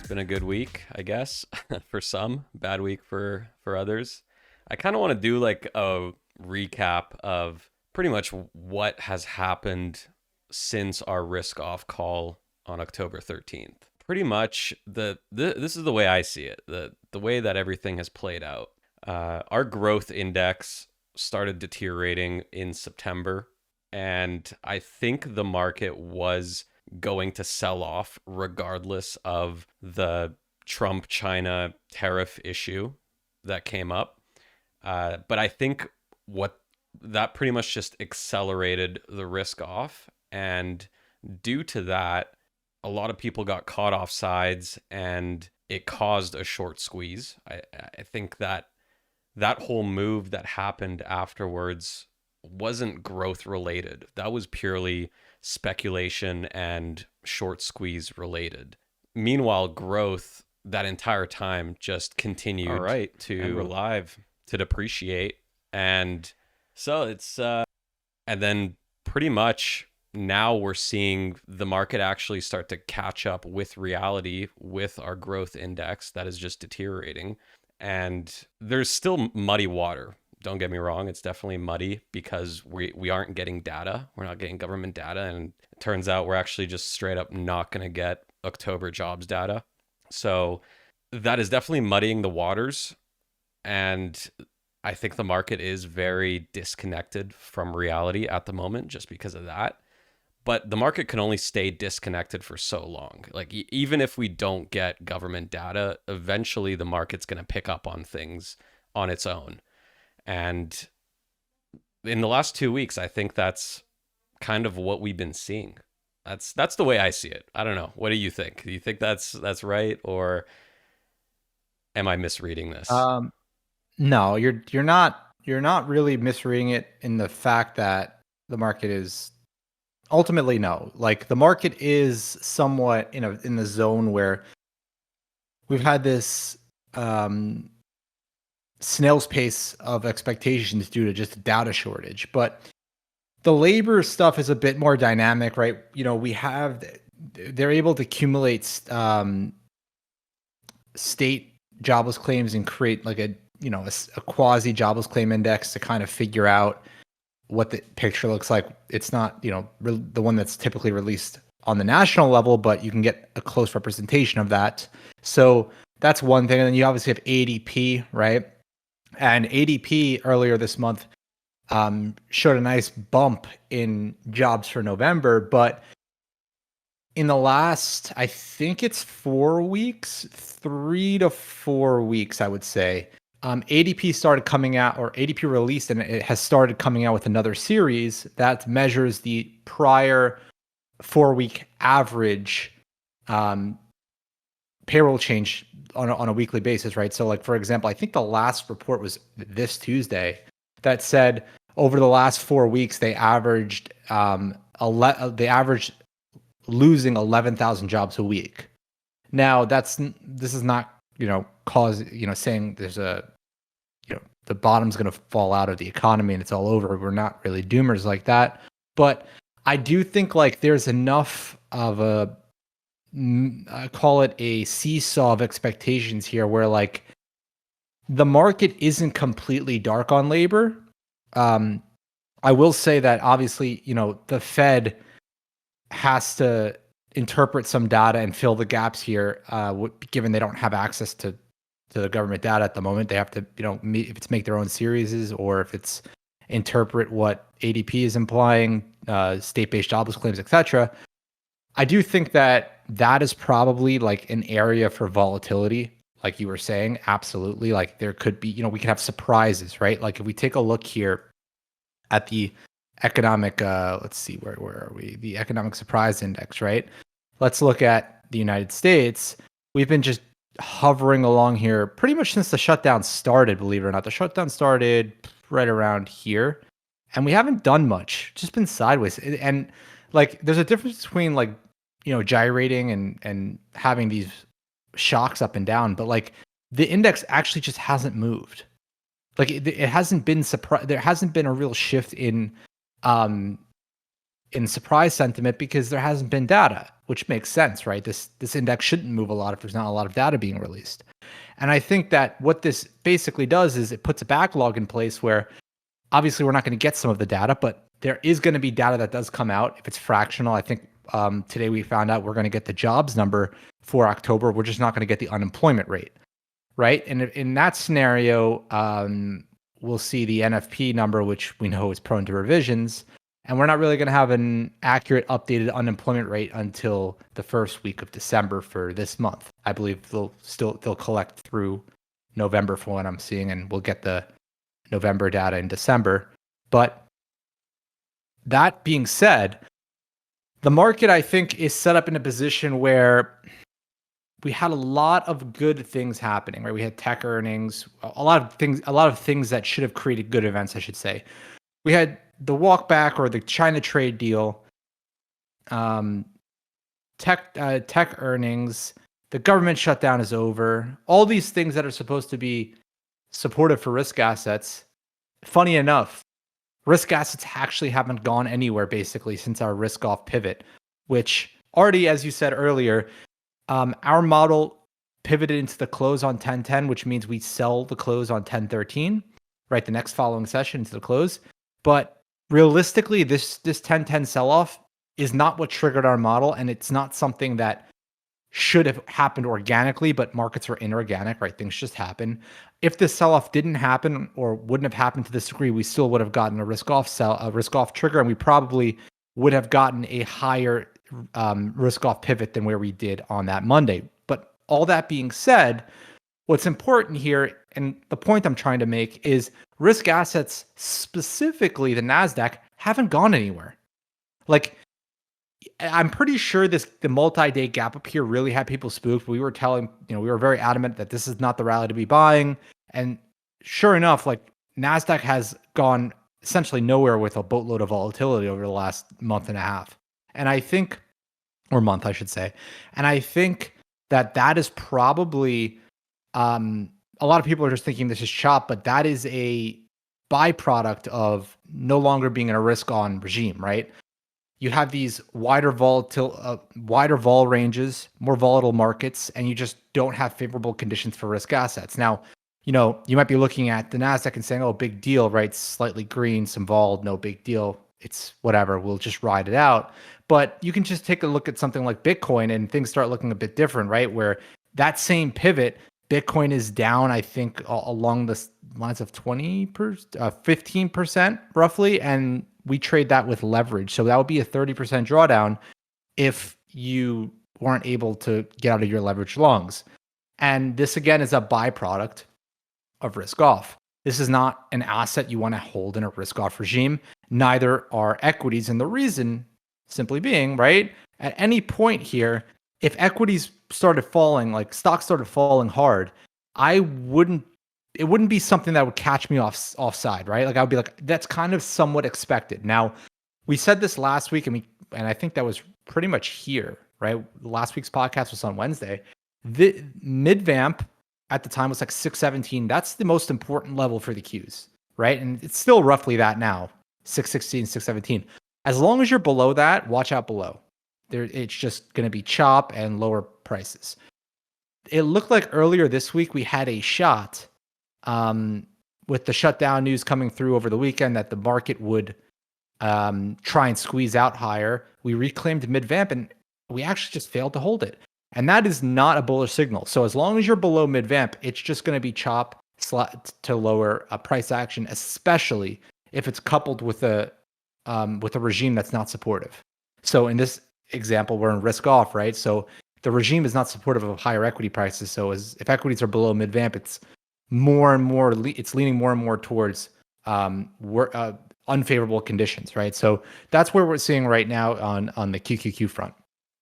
Been a good week, I guess, for some, bad week for others. I kind of want to do like a recap of pretty much what has happened since our risk off call on October 13th. Pretty much this is the way I see it. The way that everything has played out. Our growth index started deteriorating in September, and I think the market was going to sell off regardless of the Trump China tariff issue that came up. But I think what that pretty much just accelerated the risk off. And due to that, a lot of people got caught off sides and it caused a short squeeze. I think that that whole move that happened afterwards wasn't growth related. That was purely speculation and short squeeze related. Meanwhile, growth that entire time just continued. All right, and we're live to depreciate. And so and then pretty much now we're seeing the market actually start to catch up with reality with our growth index that is just deteriorating. And there's still muddy water. Don't get me wrong, it's definitely muddy because we aren't getting data. We're not getting government data. And it turns out we're actually just straight up not going to get October jobs data. So that is definitely muddying the waters. And I think the market is very disconnected from reality at the moment just because of that. But the market can only stay disconnected for so long. Like even if we don't get government data, eventually the market's going to pick up on things on its own. And in the last 2 weeks, I think that's kind of what we've been seeing. That's the way I see it. I don't know. What do you think? Do you think that's right, or am I misreading this? No, you're not really misreading it in the fact that the market is ultimately no. Like the market is somewhat in the zone where we've had this snail's pace of expectations due to just a data shortage. But the labor stuff is a bit more dynamic, right? They're able to accumulate state jobless claims and create like a quasi jobless claim index to kind of figure out what the picture looks like. It's not the one that's typically released on the national level, but you can get a close representation of that. So that's one thing. And then you obviously have ADP, right? And ADP earlier this month showed a nice bump in jobs for November, but in the last, I think it's 4 weeks, 3 to 4 weeks, I would say, ADP started coming out, or ADP released, and it has started coming out with another series that measures the prior 4-week average payroll change on a weekly basis, right? So like, for example, I think the last report was this Tuesday that said over the last 4 weeks, they averaged losing 11,000 jobs a week. Now this is not, saying there's the bottom's going to fall out of the economy and it's all over. We're not really doomers like that. But I do think like there's enough of I call it a seesaw of expectations here where like the market isn't completely dark on labor. I will say that obviously, the Fed has to interpret some data and fill the gaps here, given they don't have access to the government data at the moment. They have to, if it's make their own series or if it's interpret what ADP is implying, state-based jobless claims, etc. I do think that is probably like an area for volatility, like you were saying. Absolutely. Like there could be, we could have surprises, right? Like if we take a look here at the economic, let's see, where are we? The economic surprise index, right? Let's look at the United States. We've been just hovering along here pretty much since the shutdown started, believe it or not. The shutdown started right around here, and we haven't done much, just been sideways. And like, there's a difference between like, gyrating and having these shocks up and down, but like the index actually just hasn't moved. Like it hasn't been there hasn't been a real shift in surprise sentiment because there hasn't been data. which makes sense, right? This index shouldn't move a lot if there's not a lot of data being released. And I think that what this basically does is it puts a backlog in place where obviously we're not going to get some of the data, but there is going to be data that does come out. If it's fractional, I think today we found out we're going to get the jobs number for October. We're just not going to get the unemployment rate, right? And in that scenario, we'll see the NFP number, which we know is prone to revisions. And we're not really going to have an accurate updated unemployment rate until the first week of December for this month. I believe they'll collect through November for what I'm seeing, and we'll get the November data in December. But that being said, the market, I think, is set up in a position where we had a lot of good things happening, right? We had tech earnings, a lot of things that should have created good events, I should say. We had the walk back or the China trade deal, tech earnings, the government shutdown is over. All these things that are supposed to be supportive for risk assets. Funny enough, risk assets actually haven't gone anywhere basically since our risk off pivot, which already, as you said earlier, our model pivoted into the close on 10:10, which means we sell the close on 10:13, right? The next following session into the close. But realistically, this 10:10 sell-off is not what triggered our model, and it's not something that should have happened organically, but markets are inorganic, right? Things just happen. If this sell-off didn't happen or wouldn't have happened to this degree, we still would have gotten a risk-off trigger, and we probably would have gotten a higher risk-off pivot than where we did on that Monday. But all that being said, what's important here, and the point I'm trying to make, is risk assets, specifically the NASDAQ, haven't gone anywhere. Like, I'm pretty sure the multi-day gap up here really had people spooked. We were very adamant that this is not the rally to be buying. And sure enough, like, NASDAQ has gone essentially nowhere with a boatload of volatility over the last month and a half. And I think, or month, I should say. And I think that is probably, a lot of people are just thinking this is chop, but that is a byproduct of no longer being in a risk on regime, right? You have these wider vol ranges, more volatile markets, and you just don't have favorable conditions for risk assets. Now, you might be looking at the NASDAQ and saying, oh, big deal, right? Slightly green, some vol, no big deal. It's whatever, we'll just ride it out. But you can just take a look at something like Bitcoin and things start looking a bit different, right? Where that same pivot, Bitcoin is down, I think, along the lines of 15% roughly, and we trade that with leverage. So that would be a 30% drawdown if you weren't able to get out of your leverage longs. And this, again, is a byproduct of risk off. This is not an asset you want to hold in a risk off regime. Neither are equities. And the reason simply being, right, at any point here, if equities started falling, like stocks started falling hard, it wouldn't be something that would catch me offside, right? Like, I would be like, that's kind of somewhat expected. Now, we said this last week, and I think that was pretty much here, right? Last week's podcast was on Wednesday. The mid-vamp at the time was like 617. That's the most important level for the Qs, right? And it's still roughly that now, 616, 617. As long as you're below that, watch out below. It's just going to be chop and lower prices. It looked like earlier this week we had a shot with the shutdown news coming through over the weekend that the market would try and squeeze out higher. We reclaimed mid-vamp and we actually just failed to hold it. And that is not a bullish signal. So as long as you're below mid-vamp, it's just going to be chop to lower price action, especially if it's coupled with a regime that's not supportive. So in this example, we're in risk off, right? So the regime is not supportive of higher equity prices. So if equities are below mid-vamp, it's leaning more and more towards unfavorable conditions, right? So that's where we're seeing right now on the QQQ front.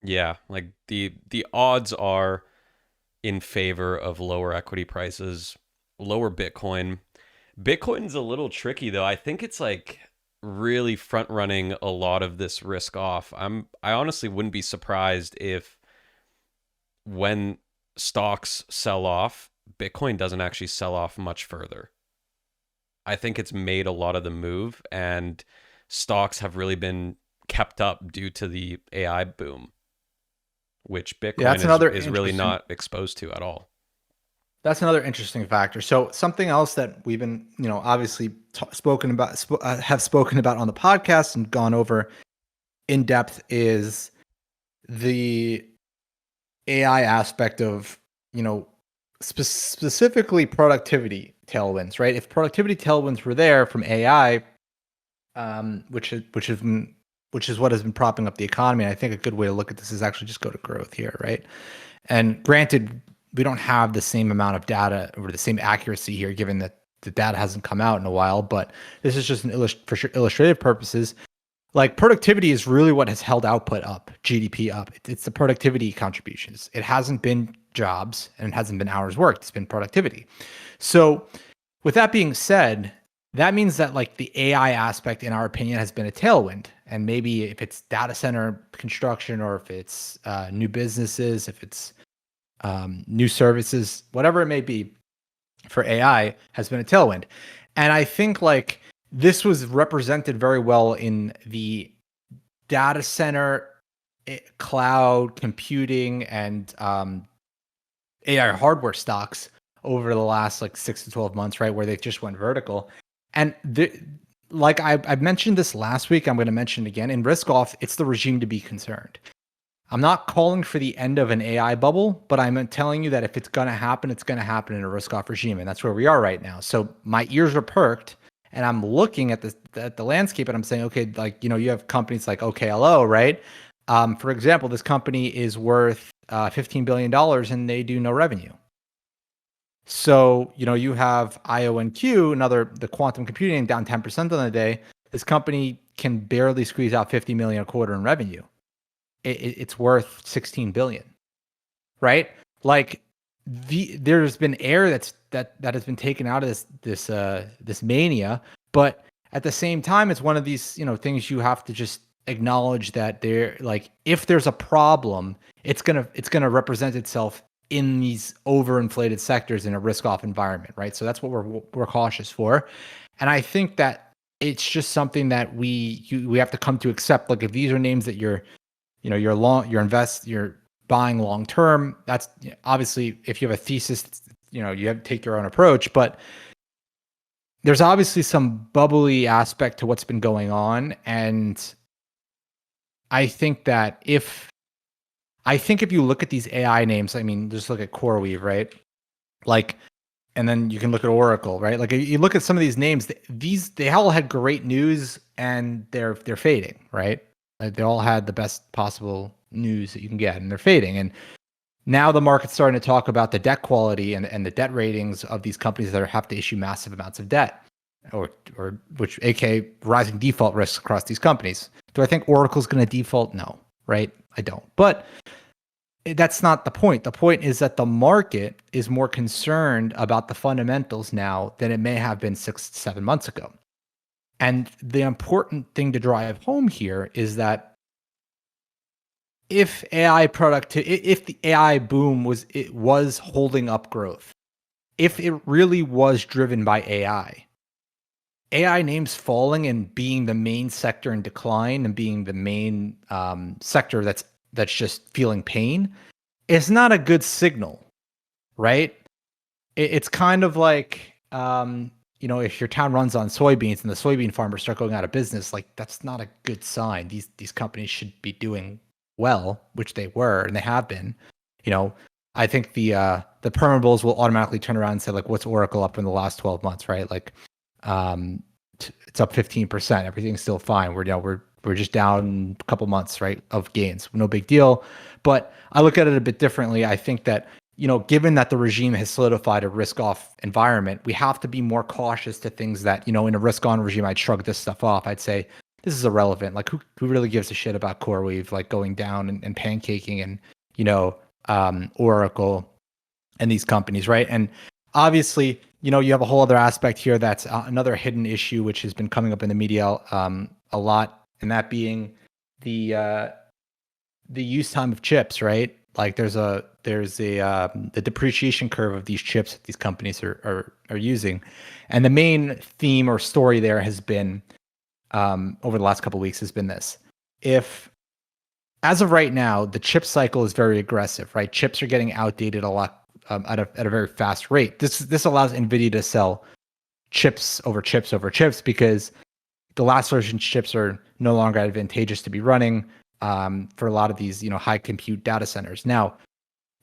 Yeah, like the odds are in favor of lower equity prices, lower Bitcoin. Bitcoin's a little tricky though. I think it's like really front running a lot of this risk off. I honestly wouldn't be surprised if when stocks sell off, Bitcoin doesn't actually sell off much further. I think it's made a lot of the move, and stocks have really been kept up due to the AI boom. which Yeah, Bitcoin is really not exposed to at all. That's another interesting factor. So something else that we've been, obviously have spoken about on the podcast and gone over in depth is the AI aspect of, specifically productivity tailwinds, right? If productivity tailwinds were there from AI, which is what has been propping up the economy. And I think a good way to look at this is actually just go to growth here, right? And granted, we don't have the same amount of data or the same accuracy here, given that the data hasn't come out in a while. But this is just for illustrative purposes. Like productivity is really what has held output up, GDP up. It's the productivity contributions. It hasn't been jobs and it hasn't been hours worked. It's been productivity. So with that being said, that means that like the AI aspect, in our opinion, has been a tailwind. And maybe if it's data center construction or if it's new businesses, if it's new services, whatever it may be for AI has been a tailwind. And I think like this was represented very well in the data center, cloud computing, and AI hardware stocks over the last like 6 to 12 months, right? Where they just went vertical. And like I mentioned this last week, I'm going to mention it again. In risk off, it's the regime to be concerned. I'm not calling for the end of an AI bubble, but I'm telling you that if it's going to happen, it's going to happen in a risk off regime. And that's where we are right now. So my ears are perked and I'm looking at the landscape and I'm saying, okay, like, you have companies like OKLO, right? For example, this company is worth $15 billion and they do no revenue. So, you have IonQ, the quantum computing, down 10% on the day. This company can barely squeeze out 50 million a quarter in revenue. It's worth 16 billion, right? Like there's been air that has been taken out of this mania, but at the same time, it's one of these, things you have to just acknowledge that there, like, if there's a problem, it's gonna represent itself in these overinflated sectors in a risk-off environment, right? So that's what we're cautious for, and I think that it's just something that we have to come to accept. Like if these are names that you're buying long term, that's obviously if you have a thesis, you have to take your own approach, but there's obviously some bubbly aspect to what's been going on, and I think if you look at these AI names, I mean, just look at CoreWeave, right? Like, and then you can look at Oracle, right? Like you look at some of these names, they all had great news and they're fading, right? Like, they all had the best possible news that you can get and they're fading. And now the market's starting to talk about the debt quality and the debt ratings of these companies that have to issue massive amounts of debt, or which aka rising default risks across these companies. Do I think Oracle's going to default? No, right? I don't. But that's not the point. The point is that the market is more concerned about the fundamentals now than it may have been 6 to 7 months ago. And the important thing to drive home here is that if the AI boom was holding up growth, if it really was driven by AI names falling and being the main sector in decline and being the main sector that's just feeling pain, it's not a good signal, right? It's kind of like, if your town runs on soybeans and the soybean farmers start going out of business, like that's not a good sign. These companies should be doing well, which they were and they have been. I think the permables will automatically turn around and say, like, what's Oracle up in the last 12 months, right? Like, it's up 15%. Everything's still fine. We're just down a couple months, right, of gains. No big deal. But I look at it a bit differently. I think that, given that the regime has solidified a risk-off environment, we have to be more cautious to things that, in a risk-on regime, I'd shrug this stuff off. I'd say, this is irrelevant. Like, who really gives a shit about CoreWeave, like, going down and pancaking and, Oracle and these companies, right? And obviously, you have a whole other aspect here that's another hidden issue, which has been coming up in the media a lot, and that being the use time of chips, right? Like there's the depreciation curve of these chips that these companies are using, and the main theme or story there has been over the last couple of weeks has been this: if as of right now, the chip cycle is very aggressive, right? Chips are getting outdated a lot at a very fast rate. This allows NVIDIA to sell chips over chips over chips because the last version chips are no longer advantageous to be running for a lot of these, high compute data centers. Now,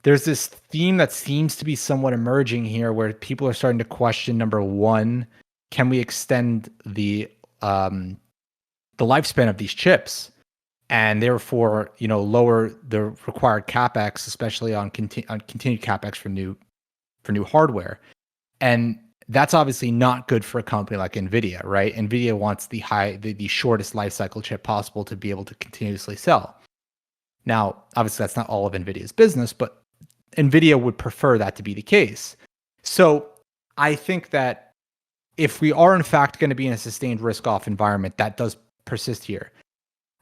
there's this theme that seems to be somewhat emerging here where people are starting to question, number one, can we extend the lifespan of these chips and therefore, lower the required capex, especially on continued capex for new hardware. And that's obviously not good for a company like NVIDIA, right? NVIDIA wants the shortest life cycle chip possible to be able to continuously sell. Now, obviously, that's not all of NVIDIA's business, but NVIDIA would prefer that to be the case. So I think that if we are in fact going to be in a sustained risk-off environment, that does persist here.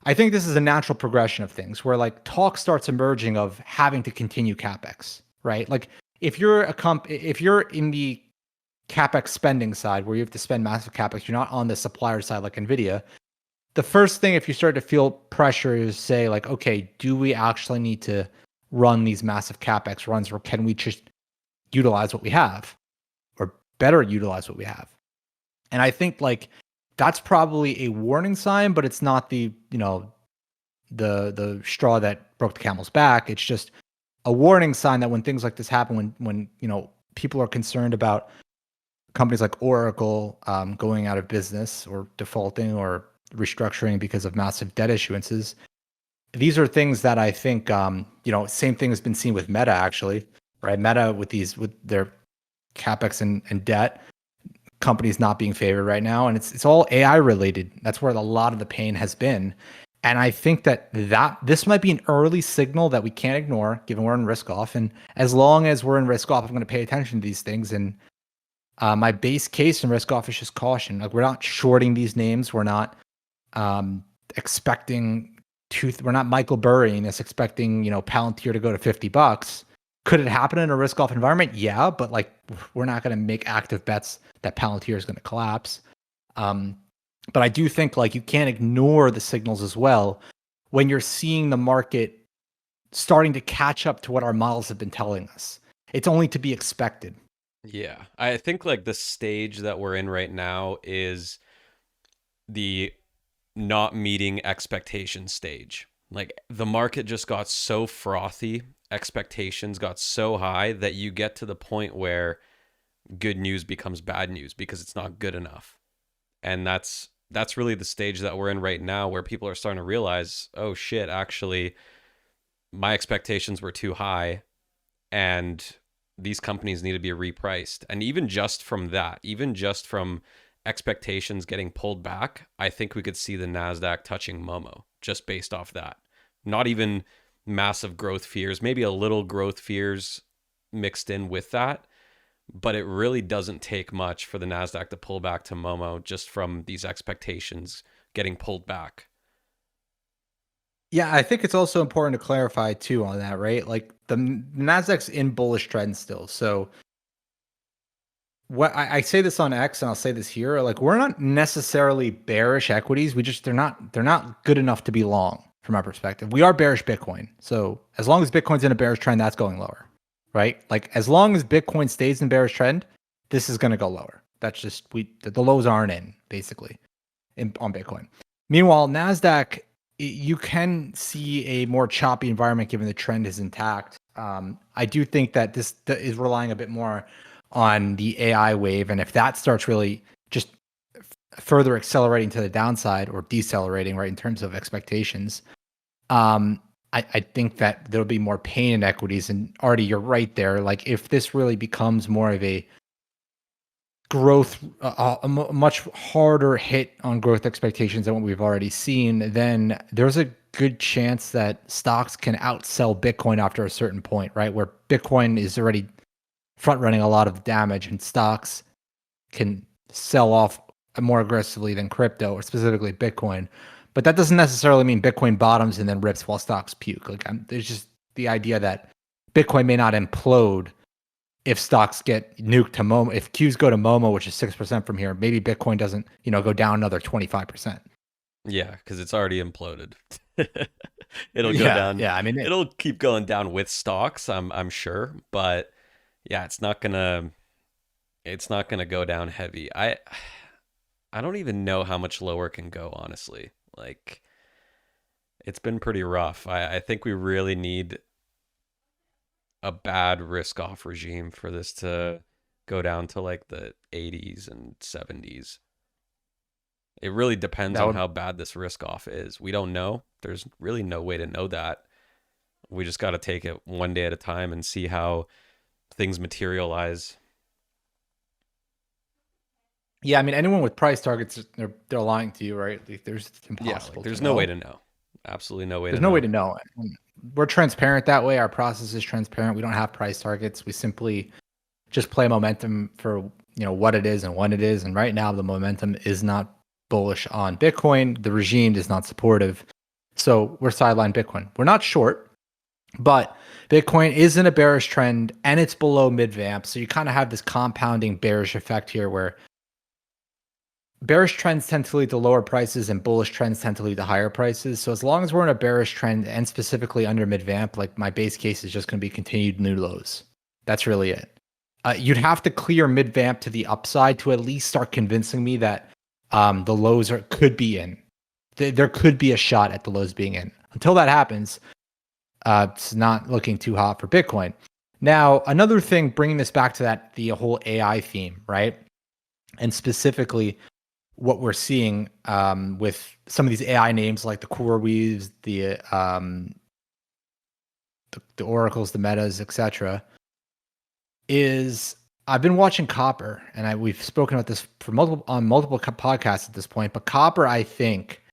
I think this is a natural progression of things where like talk starts emerging of having to continue capex, right? Like if you're if you're in the capex spending side where you have to spend massive capex, you're not on the supplier side like NVIDIA. The first thing, if you start to feel pressure, is say like, okay, do we actually need to run these massive capex runs, or can we just utilize what we have, or better utilize what we have? And I think like that's probably a warning sign, but it's not the the straw that broke the camel's back. It's just a warning sign that when things like this happen, when people are concerned about companies like Oracle going out of business or defaulting or restructuring because of massive debt issuances. These are things that I think, same thing has been seen with Meta actually, right? Meta with their capex and debt, companies not being favored right now, and it's all AI related. That's where a lot of the pain has been, and I think that this might be an early signal that we can't ignore, given we're in risk off. And as long as we're in risk off, I'm going to pay attention to these things. And my base case in risk off is just caution. Like we're not shorting these names. We're not expecting we're not Michael Burry us expecting, Palantir to go to $50. Could it happen in a risk off environment? Yeah, but like we're not going to make active bets that Palantir is going to collapse. But I do think like you can't ignore the signals as well when you're seeing the market starting to catch up to what our models have been telling us. It's only to be expected. Yeah, I think like the stage that we're in right now is the not meeting expectation stage. Like the market just got so frothy, expectations got so high that you get to the point where good news becomes bad news because it's not good enough. And that's really the stage that we're in right now, where people are starting to realize, oh shit, actually my expectations were too high and these companies need to be repriced. And even just from that, even just from expectations getting pulled back, I think we could see the NASDAQ touching Momo just based off that. Not even massive growth fears, maybe a little growth fears mixed in with that. But it really doesn't take much for the NASDAQ to pull back to Momo just from these expectations getting pulled back. Yeah, I think it's also important to clarify too on that, right? Like the NASDAQ's in bullish trend still. So what I say this on X and I'll say this here, like we're not necessarily bearish equities. They're not good enough to be long from our perspective. We are bearish Bitcoin. So as long as Bitcoin's in a bearish trend, that's going lower, right? Like as long as Bitcoin stays in bearish trend, this is going to go lower. That's just the lows aren't in basically on Bitcoin. Meanwhile, NASDAQ, you can see a more choppy environment given the trend is intact. I do think that this is relying a bit more on the AI wave, and if that starts really just further accelerating to the downside or decelerating, right, in terms of expectations, I think that there'll be more pain in equities. And Artie, you're right there. Like if this really becomes more of a growth, a much harder hit on growth expectations than what we've already seen, then there's a good chance that stocks can outsell Bitcoin after a certain point, right? Where Bitcoin is already front running a lot of damage and stocks can sell off more aggressively than crypto or specifically Bitcoin. But that doesn't necessarily mean Bitcoin bottoms and then rips while stocks puke. Like there's just the idea that Bitcoin may not implode if stocks get nuked to Momo. If Qs go to Momo, which is 6% from here, maybe Bitcoin doesn't, go down another 25%. Yeah, because it's already imploded. It'll go Yeah, down. yeah. I mean, It'll keep going down with stocks, I'm sure, but yeah, it's not gonna go down heavy. I don't even know how much lower it can go, honestly. Like it's been pretty rough. I think we really need a bad risk off regime for this to go down to like the 80s and 70s. It really depends that on would how bad this risk off is. We don't know. There's really no way to know that. We just got to take it one day at a time and see how things materialize. Yeah, I mean, anyone with price targets, they're lying to you, right? Like, it's Yeah, like impossible to there's no way know. to know. Absolutely no way There's to no way know. to know. And we're transparent that way. Our process is transparent. We don't have price targets. We simply just play momentum for what it is and when it is. And right now, the momentum is not bullish on Bitcoin. The regime is not supportive, so we're sideline Bitcoin. We're not short, but Bitcoin is in a bearish trend and it's below mid vamp. So you kind of have this compounding bearish effect here, where bearish trends tend to lead to lower prices and bullish trends tend to lead to higher prices. So as long as we're in a bearish trend and specifically under mid vamp, like my base case is just going to be continued new lows. That's really it. You'd have to clear mid vamp to the upside to at least start convincing me that the lows could be in. There could be a shot at the lows being in. Until that happens, it's not looking too hot for Bitcoin. Now, another thing, bringing this back to the whole AI theme, right? And specifically, what we're seeing with some of these AI names like the CoreWeaves, the Oracles, the Metas, etc., is I've been watching Copper, and we've spoken about this for multiple podcasts at this point. But Copper, I think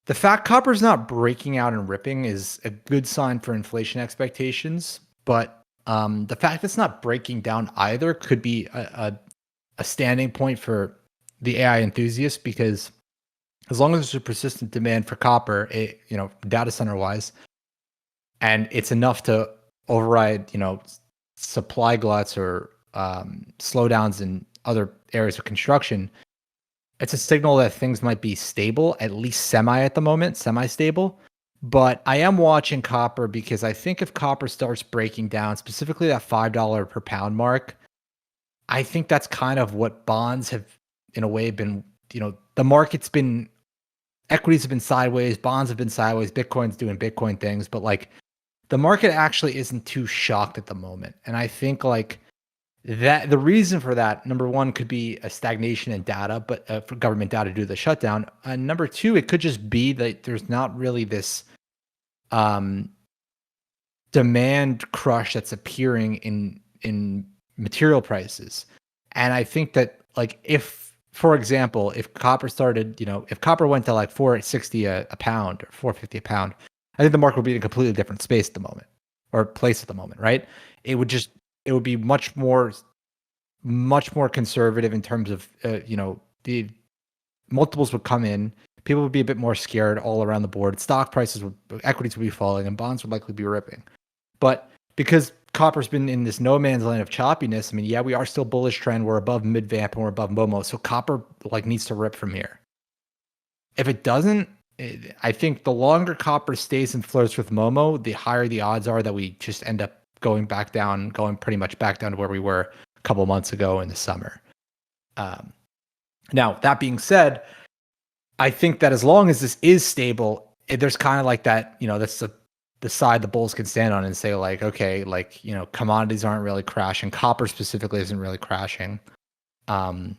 the fact Copper's not breaking out and ripping is a good sign for inflation expectations. But the fact it's not breaking down either could be a standing point for the AI enthusiasts, because as long as there's a persistent demand for copper, data center wise, and it's enough to override, supply gluts or slowdowns in other areas of construction, it's a signal that things might be stable, at least at the moment, semi-stable. But I am watching copper because I think if copper starts breaking down, specifically that $5 per pound mark, I think that's kind of what bonds have, in a way, been, the market's been, equities have been sideways, bonds have been sideways, Bitcoin's doing Bitcoin things, but like the market actually isn't too shocked at the moment. And I think like that the reason for that, number one, could be a stagnation in data, but for government data due to the shutdown. And number two, it could just be that there's not really this demand crush that's appearing in material prices. And I think that, like, if, for example, if copper started, if copper went to like 460 a pound or 450 a pound, I think the market would be in a completely different space at the moment, or place at the moment, right? It would be much more conservative in terms of, the multiples would come in. People would be a bit more scared all around the board. Equities would be falling, and bonds would likely be ripping. But because copper's been in this no man's land of choppiness, I mean, yeah, we are still bullish trend. We're above mid vamp and we're above Momo. So copper needs to rip from here. If it doesn't, I think the longer copper stays and flirts with Momo, the higher the odds are that we just end up going pretty much back down to where we were a couple months ago in the summer. Now, that being said, I think that as long as this is stable, there's kind of like that, that's the side the bulls can stand on and say, like, okay, like, commodities aren't really crashing. Copper specifically isn't really crashing. And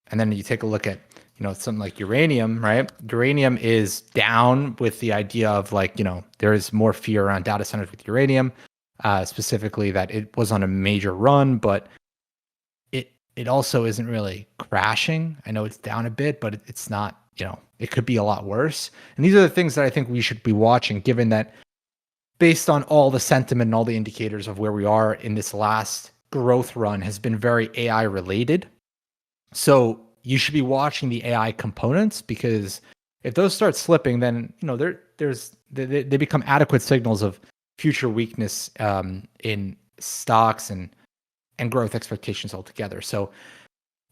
then you take a look at, something like uranium, right? Uranium is down with the idea of like, there is more fear around data centers with uranium, specifically that it was on a major run, but it also isn't really crashing. I know it's down a bit, but it's not, it could be a lot worse. And these are the things that I think we should be watching, given that based on all the sentiment and all the indicators of where we are in this last growth run has been very AI related. So you should be watching the AI components, because if those start slipping, then, they become adequate signals of future weakness in stocks and growth expectations altogether. So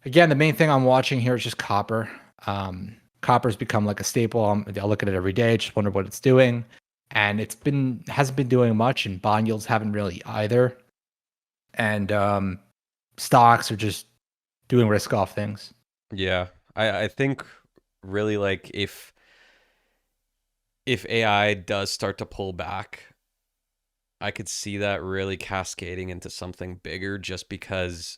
again, the main thing I'm watching here is just copper. Copper's become like a staple. I look at it every day, just wonder what it's doing. And hasn't been doing much, and bond yields haven't really either. And stocks are just doing risk off things. Yeah. I think really like if AI does start to pull back, I could see that really cascading into something bigger just because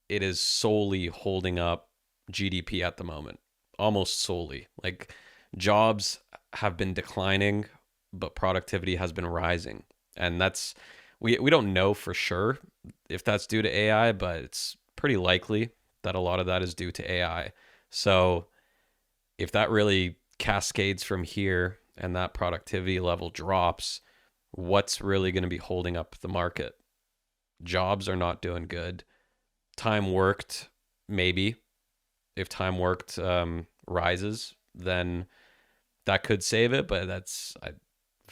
it is solely holding up GDP at the moment. Almost solely. Like jobs have been declining, but productivity has been rising. And that's we don't know for sure if that's due to AI, but it's pretty likely that a lot of that is due to AI. So if that really cascades from here and that productivity level drops, what's really going to be holding up the market? Jobs are not doing good. Time worked, maybe. If time worked rises, then that could save it, but that's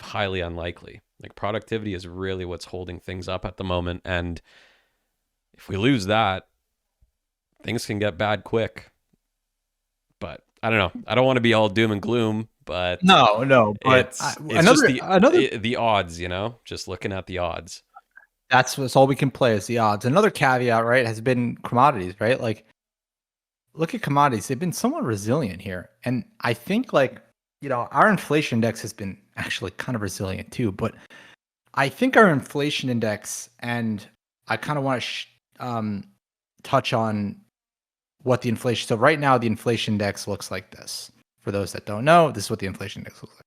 highly unlikely. Like productivity is really what's holding things up at the moment. And if we lose that, things can get bad quick. But I don't know. I don't want to be all doom and gloom, but No, but it's just another the odds, you know, just looking at the odds. that's all we can play is the odds. Another caveat, right, has been commodities, right? Like, look at commodities; they've been somewhat resilient here, and I think like our inflation index has been actually kind of resilient too. But I think our inflation index, and I kind of want to touch on what the inflation. So right now, the inflation index looks like this. For those that don't know, this is what the inflation index looks like.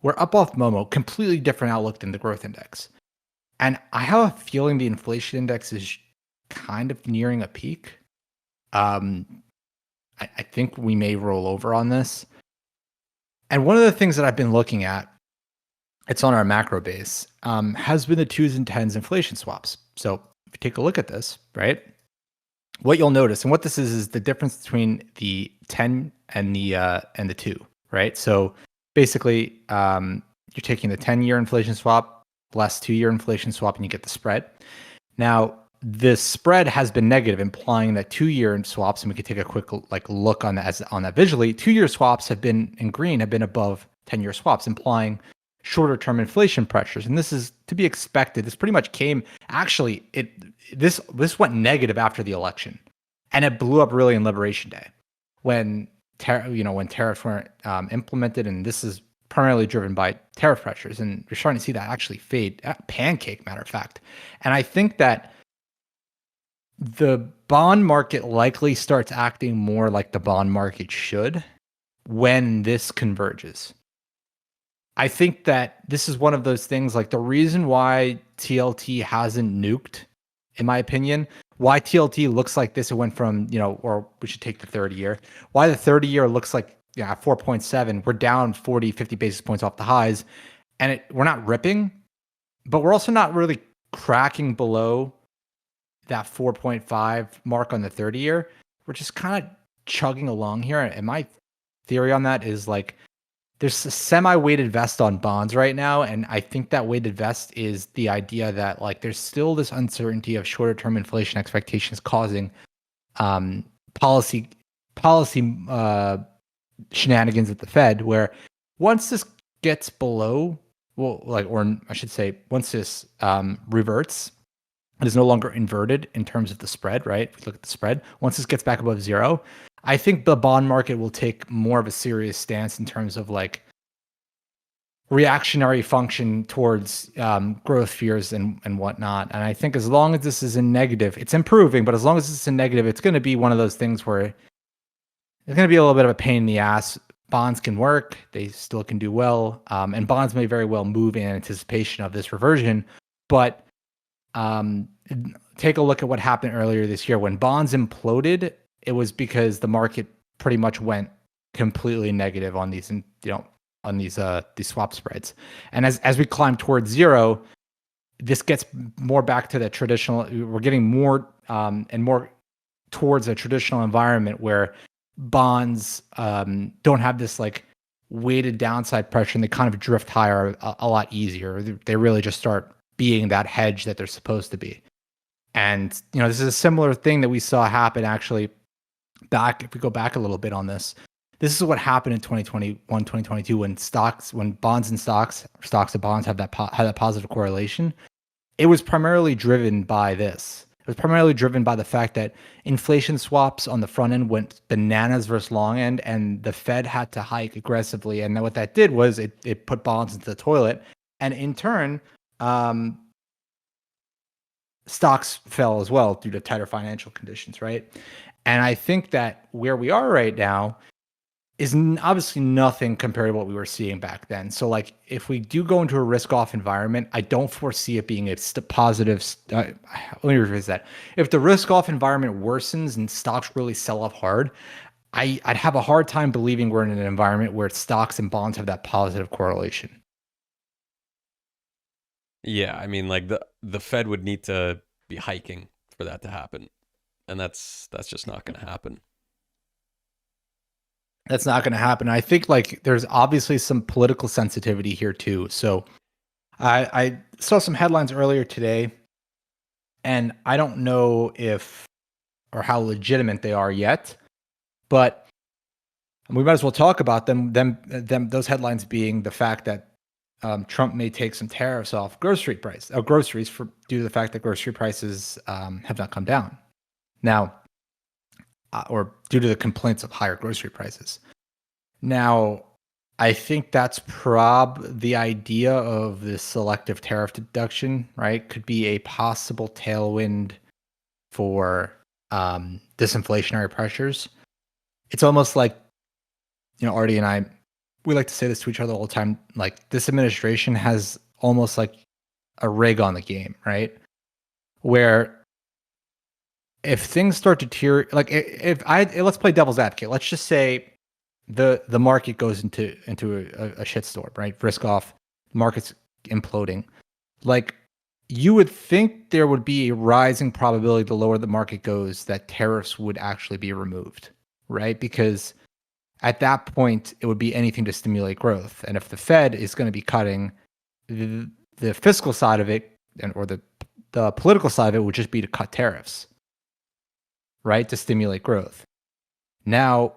We're up off Momo, completely different outlook than the growth index. And I have a feeling the inflation index is kind of nearing a peak. I think we may roll over on this. And one of the things that I've been looking at, it's on our macro base, has been the 2s and 10s inflation swaps. So if you take a look at this, right, what you'll notice, and what this is the difference between the 10 and the 2, right? So basically, you're taking the 10-year inflation swap less 2-year inflation swap, and you get the spread. Now, the spread has been negative, implying that 2-year swaps, and we could take a quick look on that visually. 2-year swaps have been in green, have been above 10-year swaps, implying shorter term inflation pressures. And this is to be expected. This pretty much came this went negative after the election, and it blew up really in Liberation Day when tariffs weren't implemented, and this is primarily driven by tariff pressures, and you're starting to see that actually fade, pancake, matter of fact. And I think that the bond market likely starts acting more like the bond market should when this converges. I think that this is one of those things, like the reason why TLT hasn't nuked, in my opinion, why TLT looks like this, it went from, or we should take the 30-year, why the 30-year looks like 4.7, we're down 40, 50 basis points off the highs, and we're not ripping, but we're also not really cracking below that 4.5 mark on the 30-year. We're just kind of chugging along here. And my theory on that is like there's a semi-weighted vest on bonds right now, and I think that weighted vest is the idea that like there's still this uncertainty of shorter-term inflation expectations causing policy shenanigans at the Fed, where once this gets below, once this reverts, it is no longer inverted in terms of the spread, right? If we look at the spread, once this gets back above zero, I think the bond market will take more of a serious stance in terms of like reactionary function towards growth fears and whatnot. And I think as long as this is in negative, it's improving, but as long as it's in negative, it's going to be one of those things where it's going to be a little bit of a pain in the ass. Bonds can work. They still can do well. And bonds may very well move in anticipation of this reversion. But take a look at what happened earlier this year. When bonds imploded, it was because the market pretty much went completely negative on these, these swap spreads. And as we climb towards zero, this gets more back to the traditional. We're getting more and more towards a traditional environment where bonds don't have this like weighted downside pressure, and they kind of drift higher a lot easier. They really just start being that hedge that they're supposed to be. And this is a similar thing that we saw happen actually back, if we go back a little bit on this. This is what happened in 2021, 2022 when bonds and stocks and bonds have had that positive correlation. It was primarily driven by this. It was primarily driven by the fact that inflation swaps on the front end went bananas versus long end, and the Fed had to hike aggressively. And then what that did was it put bonds into the toilet, and in turn, um, stocks fell as well due to tighter financial conditions, right? And I think that where we are right now is obviously nothing compared to what we were seeing back then. So, like, if we do go into a risk-off environment, I don't foresee it being a positive. Let me rephrase that. If the risk-off environment worsens and stocks really sell off hard, I'd have a hard time believing we're in an environment where stocks and bonds have that positive correlation. Yeah, I mean, like the Fed would need to be hiking for that to happen, and that's just not going to happen. That's not going to happen. I think like there's obviously some political sensitivity here too. So I saw some headlines earlier today, and I don't know if or how legitimate they are yet, but we might as well talk about them. Those headlines being the fact that Trump may take some tariffs off groceries due to the fact that grocery prices have not come down now, or due to the complaints of higher grocery prices. Now, I think that's the idea of this selective tariff deduction, right? Could be a possible tailwind for disinflationary pressures. It's almost like, Artie and I, we like to say this to each other all the time. Like, this administration has almost like a rig on the game, right? Where if things start to like let's play devil's advocate. Let's just say the market goes into a shitstorm, right? Risk off, market's imploding. Like, you would think there would be a rising probability the lower the market goes that tariffs would actually be removed, right? Because at that point, it would be anything to stimulate growth. And if the Fed is going to be cutting, the fiscal side of it or the political side of it would just be to cut tariffs, right? To stimulate growth. Now,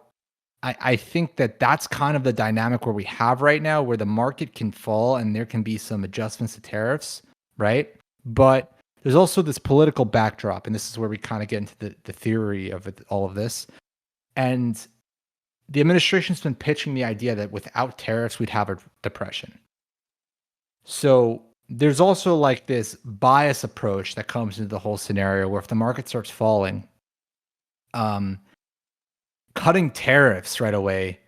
I think that's kind of the dynamic where we have right now, where the market can fall and there can be some adjustments to tariffs, right? But there's also this political backdrop, and this is where we kind of get into the theory of all of this. And the administration's been pitching the idea that without tariffs, we'd have a depression. So there's also like this bias approach that comes into the whole scenario where if the market starts falling, cutting tariffs right away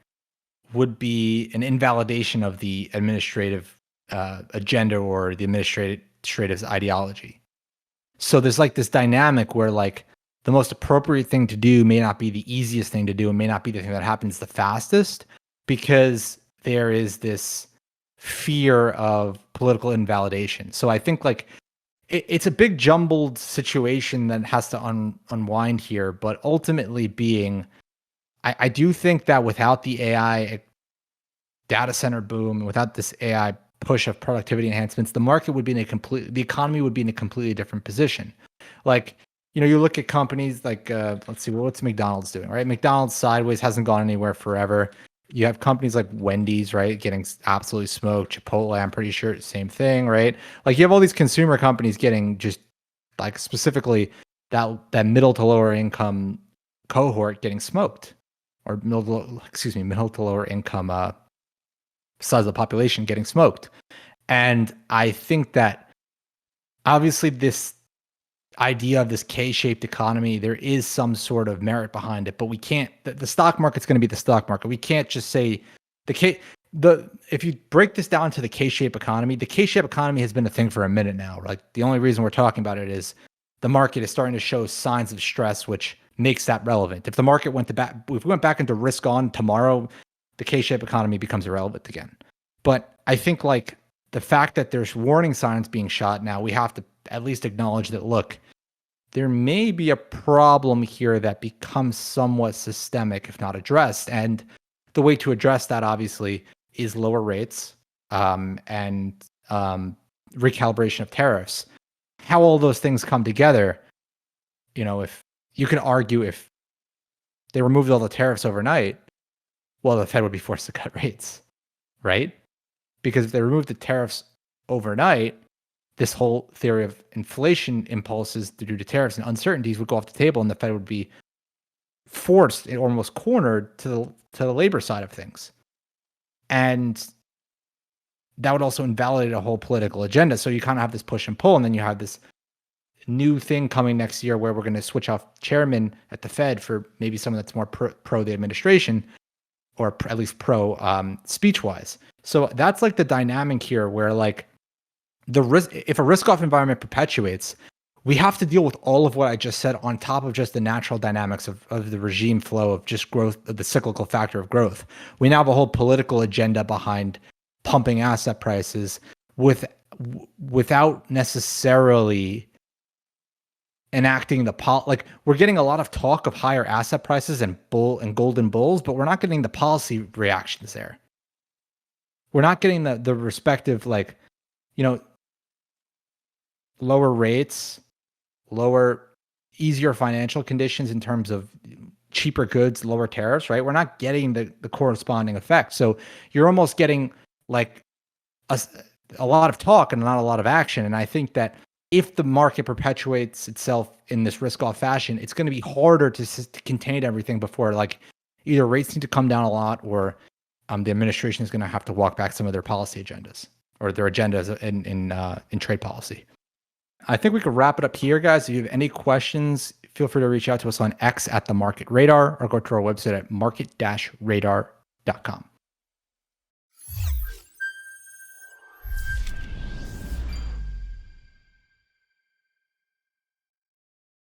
would be an invalidation of the administrative agenda or the administrative's ideology. So there's like this dynamic where like the most appropriate thing to do may not be the easiest thing to do and may not be the thing that happens the fastest, because there is this fear of political invalidation. So I think like it's a big jumbled situation that has to unwind here, but ultimately being, I do think that without the AI data center boom, without this AI push of productivity enhancements, the market would be the economy would be in a completely different position. Like, you look at companies like, let's see, what's McDonald's doing, right? McDonald's sideways hasn't gone anywhere forever. You have companies like Wendy's, right, getting absolutely smoked. Chipotle, I'm pretty sure, same thing, right? Like, you have all these consumer companies getting just like specifically that middle to lower income cohort getting smoked, or middle to lower income size of the population getting smoked. And I think that obviously this idea of this K-shaped economy, there is some sort of merit behind it, but we can't, the stock market's going to be the stock market. We can't just say if you break this down to the K-shaped economy, the K-shaped economy has been a thing for a minute now. Like, the only reason we're talking about it is the market is starting to show signs of stress, which makes that relevant. If the market if we went back into risk on tomorrow, the K-shaped economy becomes irrelevant again. But I think like the fact that there's warning signs being shot now, we have to at least acknowledge that, look, there may be a problem here that becomes somewhat systemic if not addressed. And the way to address that, obviously, is lower rates and recalibration of tariffs. How all those things come together, if you can argue if they removed all the tariffs overnight, well, the Fed would be forced to cut rates, right? Because if they remove the tariffs overnight, this whole theory of inflation impulses due to tariffs and uncertainties would go off the table, and the Fed would be forced and almost cornered to the labor side of things. And that would also invalidate a whole political agenda. So you kind of have this push and pull, and then you have this new thing coming next year where we're going to switch off chairman at the Fed for maybe someone that's more pro the administration, or at least pro speech wise. So that's like the dynamic here where like the risk, if a risk off environment perpetuates, we have to deal with all of what I just said on top of just the natural dynamics of the regime flow of just growth, of the cyclical factor of growth. We now have a whole political agenda behind pumping asset prices without necessarily enacting the like we're getting a lot of talk of higher asset prices and golden bulls, but we're not getting the policy reactions there. We're not getting the respective, like, you know, lower rates, easier financial conditions in terms of cheaper goods, lower tariffs, right? We're not getting the corresponding effect. So you're almost getting like a lot of talk and not a lot of action. And I think that if the market perpetuates itself in this risk-off fashion, it's going to be harder to contain everything before, like, either rates need to come down a lot, or the administration is going to have to walk back some of their policy agendas or their agendas in trade policy. I think we could wrap it up here, guys. If you have any questions, feel free to reach out to us on X at The Market Radar, or go to our website at market-radar.com.